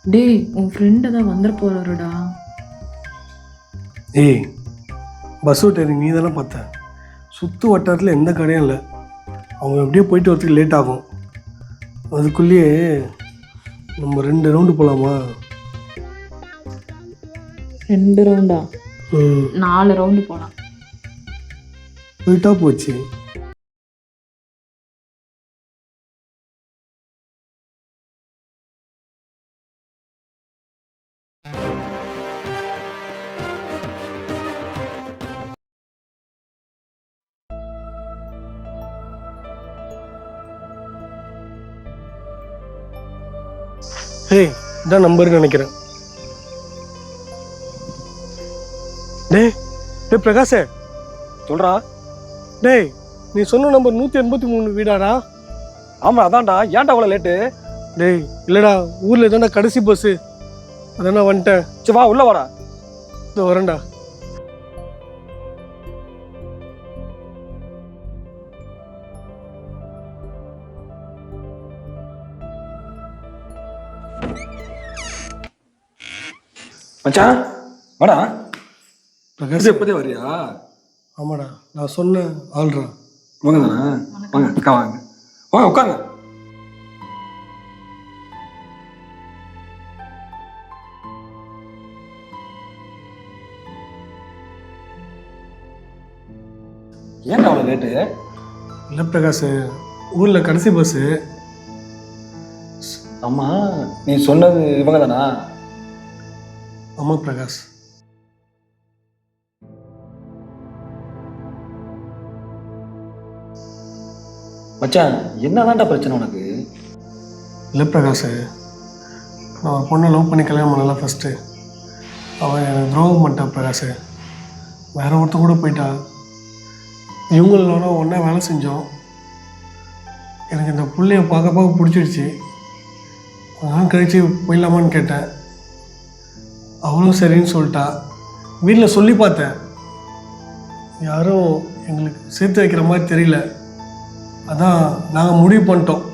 டேய் உன் ஃப்ரெண்டு தான் வந்துட போறாருடா. ஏய், பஸ் விட்டு நீ தானே பார்த்த. சுற்று வட்டாரத்தில் எந்த கடையும் இல்லை. அவங்க எப்படியோ போயிட்டு வரதுக்கு லேட் ஆகும். அதுக்குள்ளேயே நம்ம 2 ரவுண்டு போகலாமா? 2 ரவுண்டா? 4 ரவுண்டு போகலாம். போயிட்டா போச்சு. ஏய், இதான் நம்பர்னு நினைக்கிறேன். டேய் பிரகாஷே, சொல்றா. டேய் நீ சொன்ன நம்பர் 183 வீடாடா? ஆமா அதான்டா. ஏன்டா அவ்வளோ லேட்டு? டேய் இல்லைடா, ஊரில் இதாண்டா கடைசி பஸ்ஸு. அதானே வந்துட்டேன். சரி வா உள்ள வாடா. இதோ வரேன்டா. மச்சான் வாடா. பிரகாஷ், இது எப்போதே வரியா? ஆமாடா, நான் சொன்ன ஆள்றா. வாங்க தானே, வாங்க அக்கா வாங்க வாங்க உட்காருங்க. ஏன்டா அவ்வளோ லேட்டு? இல்லை பிரகாஷ், ஊரில் கடைசி பஸ்ஸு. ஆமா நீ சொன்னது இவங்க தானா? ஆமாம் பிரகாஷ். மச்சான் என்னதான்டா பிரச்சனை உனக்கு? இல்லை பிரகாஷ், நான் ஒரு பொண்ணை லவ் பண்ணி கல்யாணம் பண்ணல ஃபஸ்ட்டு. அவன் எனக்கு துரோகம் பண்ணிட்டான் பிரகாஷ். வேற ஒருத்தர் கூட போயிட்டா. இவங்களோட ஒன்றா வேலை செஞ்சோம். எனக்கு இந்த பிள்ளைய பார்க்க பிடிச்சிடுச்சு. நான் கழிச்சு போயிடலாமான்னு கேட்டேன். அவளும் சரின்னு சொல்லிட்டா. வீட்டில் சொல்லி பார்த்தேன், யாரும் எங்களுக்கு சேர்த்து வைக்கிற மாதிரி தெரியல. அதான் நாங்கள் முடிவு பண்ணிட்டோம்,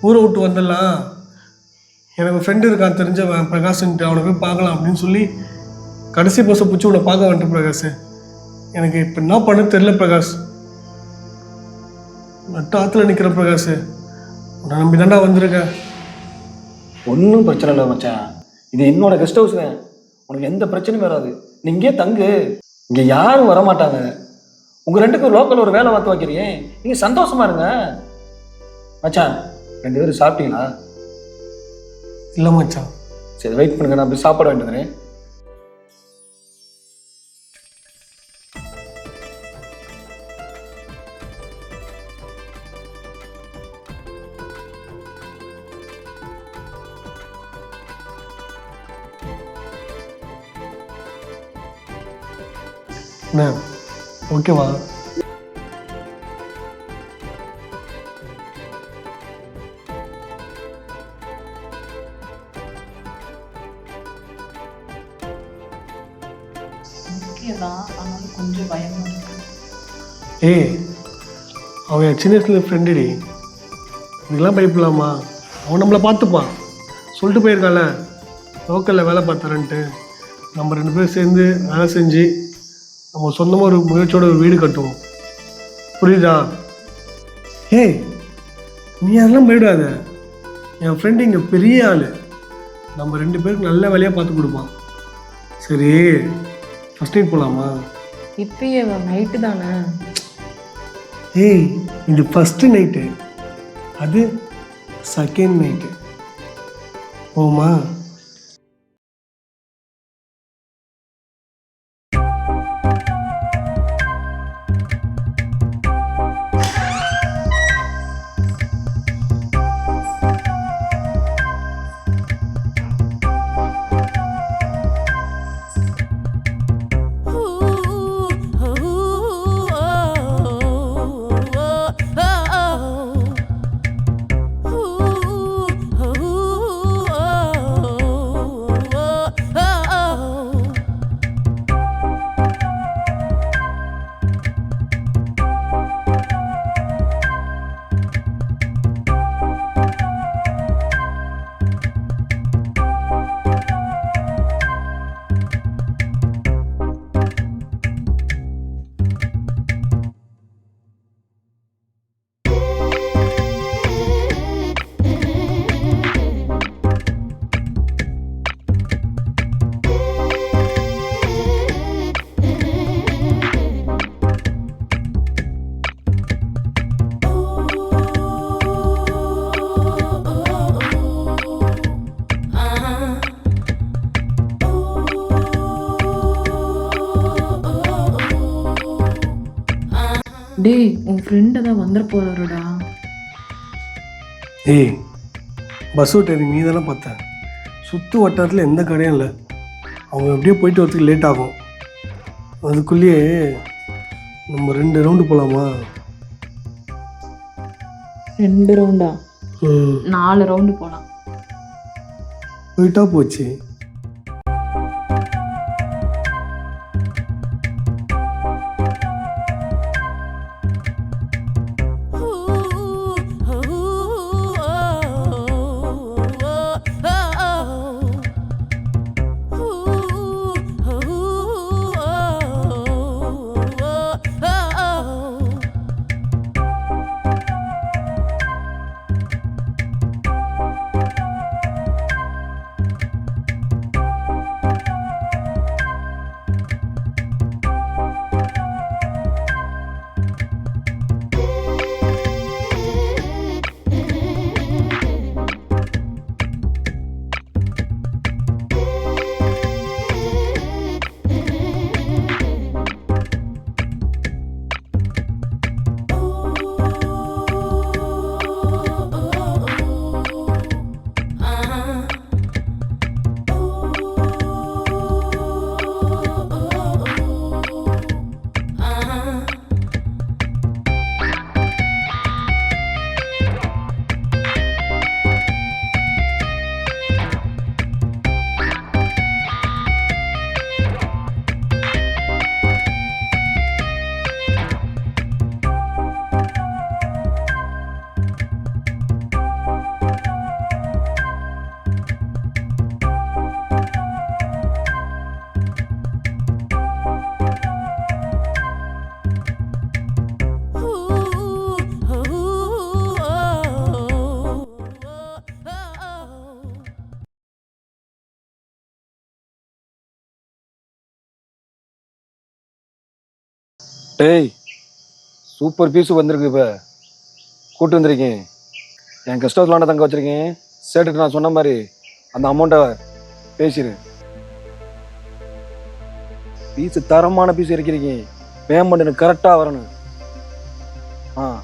ஊரை விட்டு வந்துடலாம். எனக்கு ஃப்ரெண்டு இருக்கான் தெரிஞ்சவன் பிரகாஷ்ன்ட்டு, அவனை போய் பார்க்கலாம் அப்படின்னு சொல்லி கடைசி பஸ்ஸை பிடிச்சி உன்னை பார்க்க வந்துட்டேன் பிரகாஷ். எனக்கு இப்போ என்ன பண்ண தெரியல பிரகாஷ். நட்டு ஆற்றுல நிற்கிற பிரகாஷ். உன்னை நம்பி தாண்டா வந்திருக்கேன். ஒன்றும் பிரச்சனை இல்லை மச்சான். இது என்னோட கெஸ்ட் ஹவுஸுங்க. உனக்கு எந்த பிரச்சனையும் வராது. நீ இங்கே தங்கு. இங்கே யாரும் வரமாட்டாங்க. உங்கள் 2க்கும் லோக்கல் ஒரு வேலை பார்த்து வைக்கிறீங்க. நீங்கள் சந்தோஷமா இருங்க மச்சான். 2 பேரும் சாப்பிட்டீங்களா? இல்லை மச்சான். சரி வெயிட் பண்ணுங்க, நான் போய் சாப்பாடு வாங்கிட்டு வந்துடுறேன். என்ன ஓகேவா? ஓகேதான், ஆனாலும் கொஞ்சம் பயமா இருக்கு. ஏய், அவன் சின்ன வயசுல ஃப்ரெண்டுடி. இதெல்லாம் பயப்படலாமா? அவன் நம்மளை பார்த்துப்பான். சொல்லிட்டு போயிருக்கான்ல லோக்கலில் வேலை பார்த்துறேன்ட்டு. நம்ம 2 பேரும் சேர்ந்து வேலை செஞ்சு நம்ம சொந்தமாக ஒரு முயற்சியோட ஒரு வீடு கட்டுவோம். புரியுதா? ஏய், நீ அதெல்லாம் போயிடாத. என் ஃப்ரெண்டு இங்கே பெரிய ஆள். நம்ம 2 பேருக்கு நல்ல வேலையாக பார்த்து கொடுப்பான். சரி, ஃபஸ்ட் நைட் போகலாமா? இப்பயே நைட்டு தானே. ஏய், இது ஃபஸ்ட்டு நைட்டு, அது செகண்ட் நைட்டு. போமா? டேய் உன் ஃப்ரெண்டு தான் வந்துட போறாருடா. ஏய் பஸ் விட்டு நீ தானே பார்த்தேன். சுற்று வட்டாரத்தில் எந்த கடையும் இல்லை. அவங்க எப்படியோ போயிட்டு வரதுக்கு லேட் ஆகும். அதுக்குள்ளேயே நம்ம 2 ரவுண்டு போகலாமா? 2 ரவுண்டா? 4 ரவுண்டு போகலாம். போயிட்டா போச்சு. டேய் சூப்பர் பீஸு வந்திருக்கு. இப்போ கூட்டு வந்திருக்கேன். என் கெஸ்ட் ஹவுஸ்லாண்ட தங்க வச்சிருக்கேன். சேட்டுட்டு நான் சொன்ன மாதிரி அந்த அமௌண்ட்டை பேசிடு. பீஸு தரமான பீஸ் இறக்கிருக்கேன். பேமெண்ட் எனக்கு கரெக்டாக வரணும். ஆ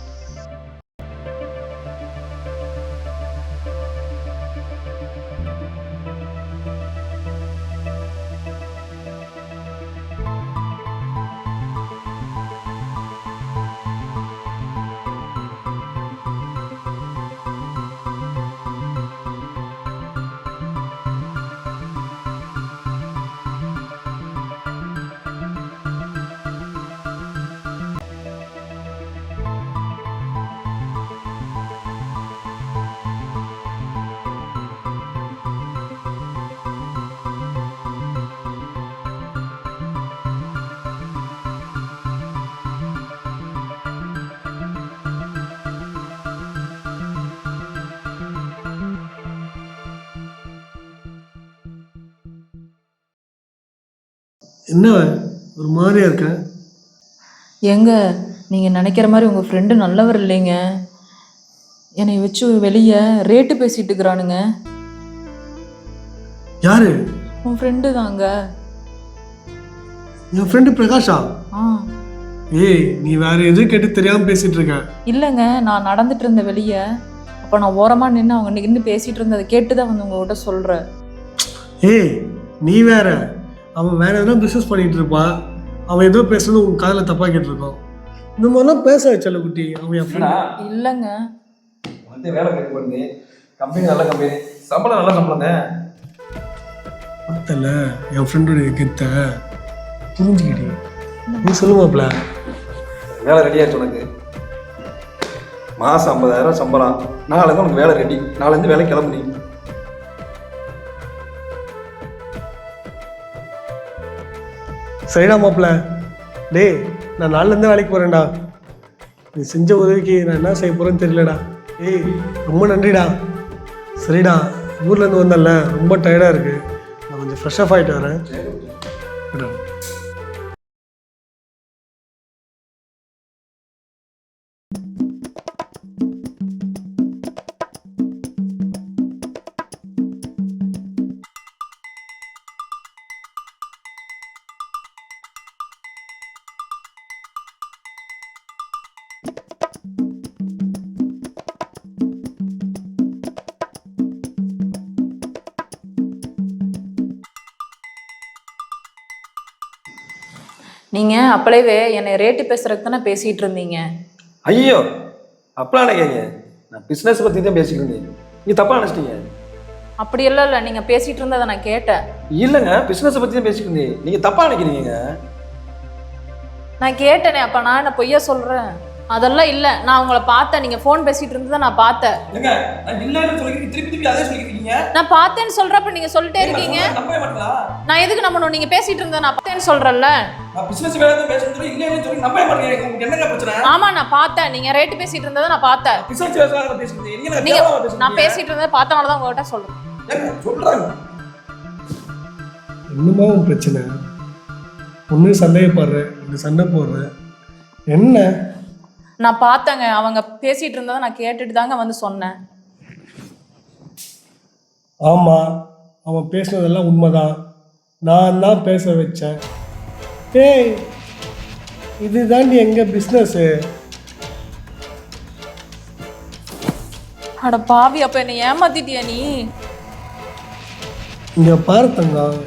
என்ன ஒரு மாதிரியா இருக்கேன்? ஏங்க நீங்கள் நினைக்கிற மாதிரி உங்கள் ஃப்ரெண்டு நல்லவர் இல்லைங்க. என்னை வச்சு வெளியே ரேட்டு பேசிட்டு இருக்கிறானுங்க. யாரு? உன் ஃப்ரெண்டு தாங்க. என் ஃப்ரெண்டு பிரகாஷா? ஆ ஏய் நீ வேற எதுவும் கேட்டு தெரியாமல் பேசிட்டு இருக்க. இல்லைங்க, நான் நடந்துட்டு இருந்த வெளியே. அப்போ நான் ஓரமாக நின்று அவங்க நின்று பேசிகிட்டு இருந்ததை கேட்டு தான் வந்து உங்கள்கிட்ட சொல்கிறேன். ஏய் நீ வேற, அவன் வேற எதனா பிஸ்னஸ் பண்ணிட்டு இருப்பா. அவன் ஏதோ பேசுறது உன் காதில் தப்பா கேட்டிருக்கோம். இந்த மாதிரிலாம் பேச வச்சல குட்டி. அவன் என் ஃப்ரெண்ட் இல்லைங்க. வந்து வேலை கேட்க போயிருந்தே. கம்பெனி நல்ல கம்பெனி, சம்பளம் நல்ல சம்பளம் தான். பார்த்தல என் ஃப்ரெண்டோடைய கெத்த புரிஞ்சுக்கிட்டே. நீ சொல்லுவாப்ல வேலை ரெடியாச்சு உனக்கு. மாதம் 50,000 சம்பளம். நாளைக்கு உனக்கு வேலை ரெடி. நாளைந்து வேலை கிளம்பு. நீ சரிடா மாப்பிள்ள. டேய் நான் நாளிலேருந்து வேலைக்கு போகிறேன்டா. நீ செஞ்ச உதவிக்கு நான் என்ன செய்ய போகிறேன்னு தெரியலடா. ஏய் ரொம்ப நன்றிடா. சரிடா, ஊர்லேருந்து வந்தேன்ல, ரொம்ப டயர்டாக இருக்குது. நான் கொஞ்சம் ஃப்ரெஷ் ஆஃப் ஆகிட்டு வரேன். நீங்கள் அப்பளவே என்னை ரேட்டு பேசுறதுக்கு தானே பேசிகிட்டு இருந்தீங்க. ஐயோ அப்பலாம் நினைக்காங்க, நான் பிஸ்னஸ் பற்றி தான் பேசிக்கிட்டு இருந்தேன். நீங்கள் தப்பாக நினச்சிட்டீங்க. அப்படியெல்லாம் இல்லை, நீங்கள் பேசிகிட்டு இருந்ததை நான் கேட்டேன். இல்லைங்க, பிஸ்னஸை பற்றி தான் பேசிக்கிட்டு இருந்தேன். நீங்கள் தப்பாக நினைக்கிறீங்க. நான் கேட்டேனே, அப்போ நான் என்ன பொய்யா சொல்கிறேன்? அதெல்லாம் இல்லை, நான் உங்களை பார்த்தேன், நீங்கள் ஃபோன் பேசிகிட்டு இருந்ததை நான் பார்த்தேன். நான் பார்த்தேன்னு சொல்கிறப்ப நீங்கள் சொல்லிட்டே இருக்கீங்க. நான் எதுக்கு நம்பணும்? நீங்கள் பேசிகிட்டு இருந்ததை நான் பார்த்தேன்னு சொல்கிறேன்ல. ஆமாம், நான் பார்த்தேன், நீங்கள் ரேட்டு பேசிகிட்டு இருந்ததை நான் பார்த்தேன். நான் பேசிகிட்டு இருந்ததை பார்த்தனால தான் உங்கள்கிட்ட சொல்கிறேன். என்னமா உன் பிரச்சனை? ஒன்று சந்தேகப்படுறேன், இந்த சண்டை போடுறேன், என்ன? நான் பார்த்தேங்க, அவங்க பேசிகிட்டு இருந்ததை நான் கேட்டுட்டு தாங்க வந்து சொன்னேன். ஆமாம், அவன் பேசுனதெல்லாம் உண்மைதான். நான் தான் பேச வச்சேன். ஏய், இதுதாண்டி எங்கள் பிஸ்னஸ்ஸு. அட பாவி, அப்போ என்னை ஏமாத்திட்டியா நீ? இங்கே பாரு தங்கம்,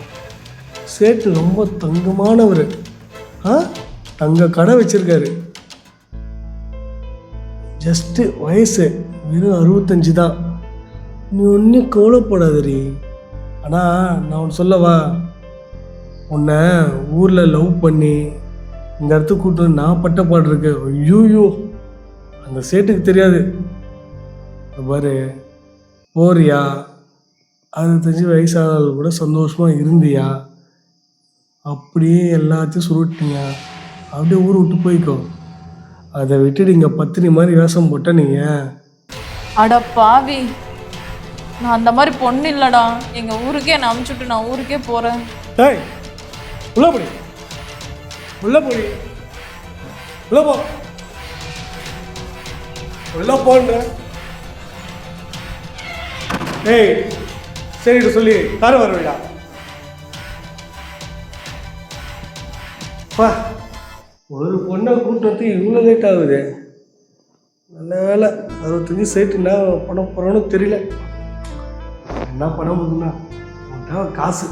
சேட்டு ரொம்ப தங்கமானவர். தங்க கடை வச்சிருக்காரு. ஜஸ்ட்டு வயசு வெறும் 65 தான். நீ ஒன்றும் கவலைப்படாதடி. ஆனால் நான் ஒன்று சொல்லவா, உன்னை ஊரில் லவ் பண்ணி இந்த இடத்துக்கு கூப்பிட்டு நான் பட்ட பாடு இருக்கு. ஐயோயோ, அந்த சேட்டுக்கு தெரியாது. பாரு, போறியா 65 வயசானாலும் கூட சந்தோஷமாக இருந்தியா? அப்படியே எல்லாத்தையும் சுருட்டிங்க, அப்படியே ஊர் விட்டு போய்க்கோ. அதை விட்டுட்டு இங்கே பத்தினி மாதிரி வேஷம் போட்ட நீங்கள். அட பாவி, நான் அந்த மாதிரி பொண்ணு இல்லைடா. எங்கள் ஊருக்கே நான் அனுப்பிச்சுட்டு நான் ஊருக்கே போகிறேன். டேய், உள்ள போடி, உள்ள போடி, உள்ள போ, உள்ள போன்ற. ஏய், சரிட்டு சொல்லி கார வரவிடா. பா, ஒரு பொண்ணை கூட்டுறதுக்கு இவ்வளோ லேட் ஆகுது. நல்ல வேலை 65 சைட்டு என்ன பண்ண போகிறோன்னு தெரியல. என்ன பண்ண முடியும்னா காசு